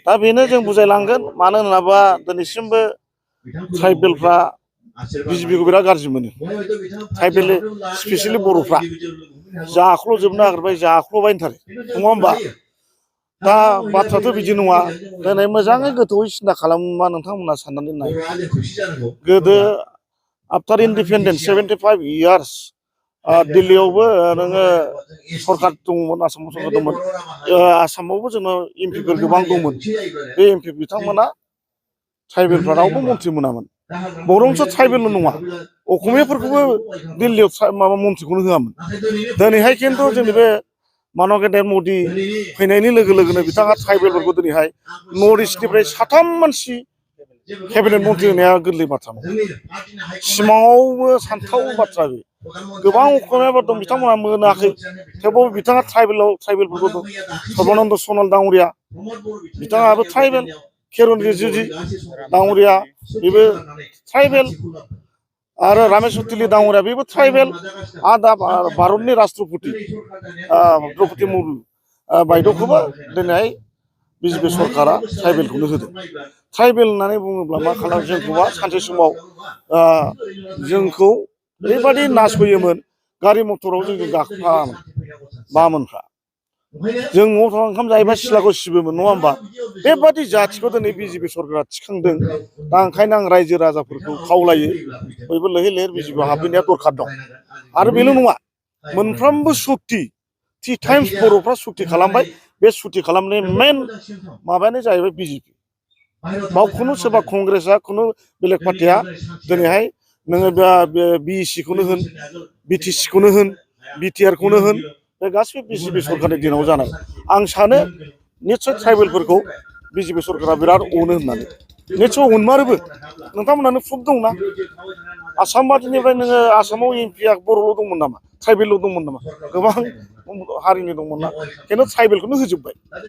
दा बेनो जों बुजायलांगोन मानो होनोबा दिनैसिमबो ट्राइबेलफ्रा बिजेपिखौ बिराद गाज्रि मोनो ट्राइबेल स्पेसियेलि बर'फ्रा जाख्ल'जोबनो नागिरबाय जाख्ल'बायनोथारो नङा होमबा दा बाथ्राथ' बिदि नङा दिनै मोजाङै गोथौयै सिन्था खालामोबा नोंथांमोना साननानै नाय गोदो आफ्टार इन्डिपेन्डेन्स 75 years दिल्लीयावबो नोङो सरकार दंमोन आसामाव सरकार दंमोन आसामावबो जोंनाव एमपिफोर गोबां दंमोन बे एमपि बिथांमोना ट्राइबेलफ्रा रावबो मन्थ्रि मोनामोन बरंसो ट्राइबेलल' नङा असमियाफोरखौबो दिल्लीयाव माबा मन्थ्रिखौनो होआमोन दिनैहाय खिन्थु जोंनि बे मानब गेदेर मदि फैनायनि लोगो लोगोनो बिथाङा ट्राइबेलफोरखौ दिनैहाय नर्थ इस्टनिफ्राय 3 मानसि केबिनेट मन्थ्रि होनाया गोरलै बाथ्रा नङा सिमाङावबो सानथाव बाथ्रा बे गोबां असमियाफोर दं बिथांमोना मोनाखै थेवबाबो बिथाङा ट्राइबेलफोरखौ दं सर्बानन्द सन'वाल दाङ'रिया बिथाङाबो ट्राइबेल किरण रिजिजु दाङ'रिया बेबो ट्राइबेल आरो रामेश्वर तेली दाङ'रिया बेबो ट्राइबेल आरो दा भारतनि राष्ट्रपति द्रौपदी मुर्मु बायद'खौबो दिनैहाय बिजेपि सरकारा ट्राइबेलखौनो होदों ट्राइबेल होननानै बुङोब्ला मा खालामो जोंखौबा सानसे समाव जोंखौ ओरैबायदि नासयोमोन गारि मथराव जोंजों गाखोफायामोन बामोनफ्रा जों न'आव थांना ओंखाम जायोबा सिथ्लाखौ सिबोमोन नङा होमबा बेबादि जाथिखौ दिनै बिजेपि सरकारा थिखांदों दा ओंखायनो आं रायजो राजाफोरखौ खावलायो बयबो लैहोर लैहोर बिजेपिआव हाबफैनाया दरखार दं आरो बेल' नङा मोनफ्रोमबो सुक्ति 3 times बर'फ्रा सुक्ति खालामबाय बे सुक्ति खालामनायनि मेन माबायानो जाहैबाय बिजेपि बाव खुनु सोरबा कंग्रेसआ खुनु बेलेग पार्टिया दिनैहाय नोङो बिएससिखौनो होन बिटिसिखौनो होन बिटिआरखौनो होन बे गासिबो बिजेपि सरकारनि दिनाव जानाय आं सानो निस्सय ट्राइबेलफोरखौ बिजेपि सरकारा बिराद अनो होननानै निस्सय अनमारोबो नोंथांमोनानो प्रुफ दंना आसाम बादिनिफ्राय नोङो आसामाव एमपिआ बर'ल' दंमोन नामा ट्राइबेलल' दंमोन नामा गोबां हारिनि दंमोन ना खिन्थु ट्राइबेलखौनो होजोब्बाय